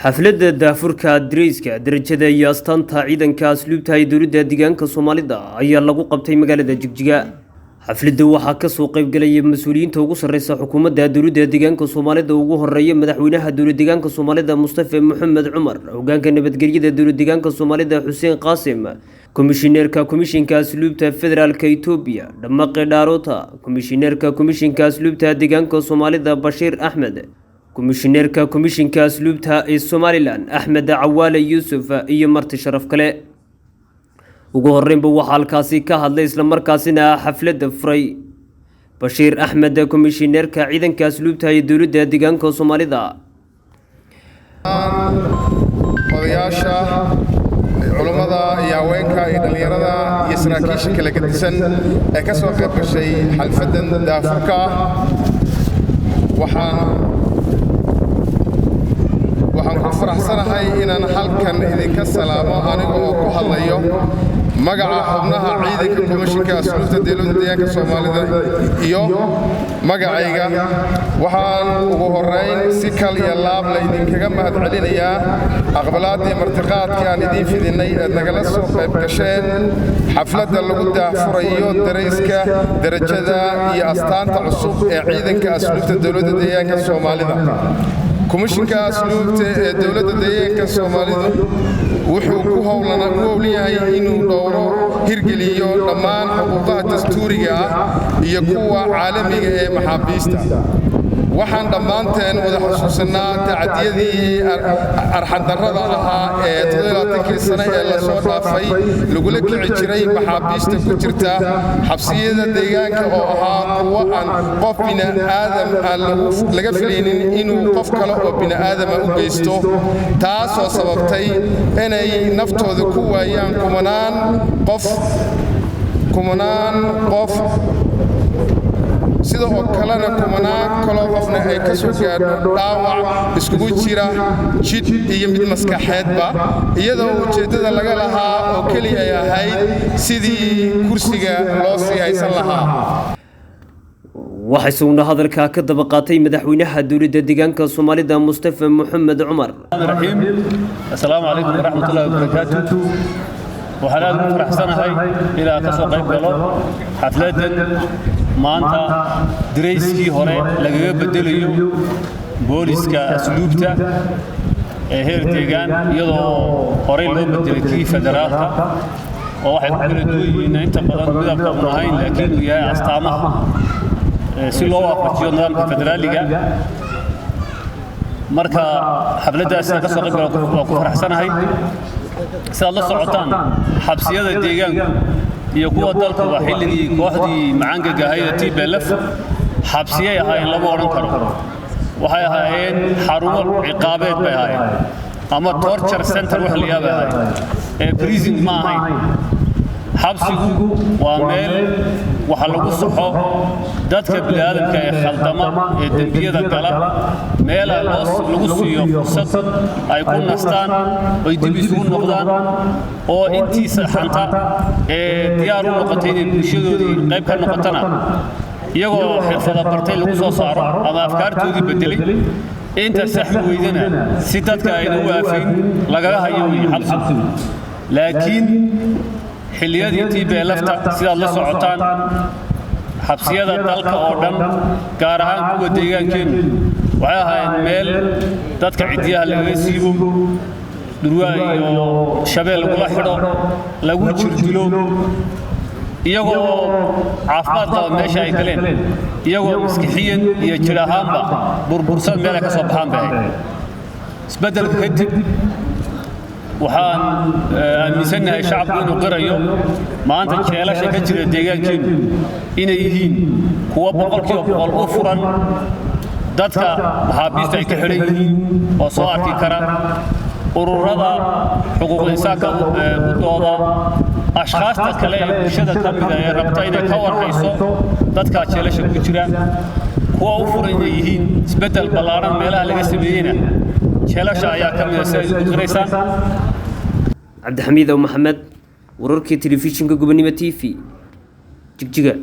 xafladda daafurka Adreyska darajada iyo astaanta ciidanka asluubta ay dowladda deegaanka Soomaalida ayaa lagu qabtay magaalada Jigjiga. xafladda waxaa ka soo qayb galay mas'uuliyiinta ugu sareysa xukuumadda dowladda deegaanka Soomaalida ugu horeeya madaxweynaha dowladda deegaanka Soomaalida Mustafa Maxamed Cumar, hoggaanka nabadgelyada dowladda deegaanka Soomaalida Xuseen Qaasim, komishinka asluubta federaalka Itoobiya Dhammaqe Dhaarota, komishinka asluubta deegaanka Soomaalida Bashiir Axmed, komishinka asluubta ee Somaliland Axmed Cawaale Yuusuf iyo marti sharaf kale. ugu horeynba waxaa halkaasi ka hadlay isla markaasina xafladda furay Bashiir Axmed, komishinka ciidanka asluubta ee dowladda deegaanka Soomaalida. odayaasha culimada iyo haweenka iyo dhalinyarada iyo saraakiisha kala gedisan ee ka soo qayb gashay xalfadan daafurka waxaan ku faraxsanahay inaan halkan idinka salaamo aniga oo ku hadlayo magaca xubnaha ciidanka komishinka asluubta dowladda deegaanka Soomaalida iyo magacayga. waxaan ugu horeyn si kal iyo laab la idinkaga mahadcelinayaa aqbalaadii martiqaadkii aan idin fidinay ee nagala soo qayb gasheen xafladda lagu daafurayo dareyska darajada iyo astaanta cusub ee ciidanka asluubta dowladda deegaanka Soomaalida. komishinka asluubta ee dowladda deegaanka Soomaalida wuxuu ku howlan yahay inuu dhowro hirgeliyo dhammaan xuquuqaha dastuuriga ah iyo kuwa caalamiga ee maxaabiista. waxaan dhammaanteen wada xasuusanaa tacadiyadii arxandarrada ahaa ee 27 sano ee la soo dhaafay lagula kici jiray maxaabiista ku jirta xabsiyada deegaanka oo ahaa kuwa aan qof bini'aadam laga filaynin inuu qof kale oo bini'aadama u geysto, taasoo sababtay inay naftooda ku waayaan kumanaan qof sidoo kalena kumanaan kaloo qofna ay ka soo gaadho dhaawac iskugu jira jid iyo mid maskaxeedba, iyadoo ujeeddada laga lahaa oo keliya ay ahayd sidii kursiga loo sii haysan lahaa. waxay suuna hadalka ka daba qaatay madaxweynaha dowladda deegaanka Soomaalida Mustafa Maxamed Cumar. Assalaamu calaykum waraxmatullaahi wabarakaatuh. waxaan aad ugu faraxsanahay inaan ka soo qayb galo xafladan maanta dareyskii hore lagaga bedelayo booliska asluubta ee heer deegaan iyadoo horey loo bedelay kii federaalka oo waxay ku kala duwan yihiin inta badan midabka aan ahayn laakiin uu yahay astaamaha si loo waafajiyo nidaamka federaaliga. marka xafladdaas ka soo qayb galo waa ku faraxsanahay. sidaad la socotaan xabsiyada deegaanku iyo kuwa dalka waa xilligii kooxdii macaangaga ahayd TPLF xabsiyay ahaayeen lama odhan karo. waxay ahaayeen xarumo ciqaabeed bay ahaayeen ama torture center wax la yaabay ahaayeen prison ma ahayn. xabsigu waa meel waxa lagu saxo dadka bini'aadamka ee khaldama ee dembiyada gala, meel lagu siiyo fursad ay ku nastaan oo dib isugu noqdaan oo intiisa xanta ee diyaar u noqotay inay bulshadoodii qayb ka noqotana iyagoo xirfado bartay lagu soo saaro ama afkaartoodii bedelay inta sax weydana si dadka ayna u waafayn lagaga hayo xabsigu. laakiin xilliyadii TPLFta sidaad la socotaan xabsiyada dalka oo dhan gaar ahaan kuwa deegaankeenu waxay ahaayeen meel dadka cidiyaha lagaga siibo, dhurwaa iyo shabeel lagula xidho, lagu jirdilo iyagoo caafimaad qaba meesha ay galeen, iyagoo maskixiyan iyo jir ahaanba burbursan meel ay ka soo baxaan bay ahayd. isbeddelka kadib waxaan aaminsanahay shacabku inuu qirayo maanta jeelasha ka jira deegaankeenu inay yihiin kuwa boqolkiiba boqol u furan dadka maxaabiista ay ka xidhan yihiin oo soo arki kara ururada xuquuqul insaanka u dooda, ashkhaasta kale ee bulshada ka mida ee rabta inay ka warhayso dadka jeelasha ku jira, kuwa u furan inay yihiin isbeddel ballaaran meelaha laga sameeyeyna jeelasha ayaa ka mida siday ugu qiraysaan. Cabdixamiid Maxamed, wararka telefishinka Gobonimo TV, Jigjiga.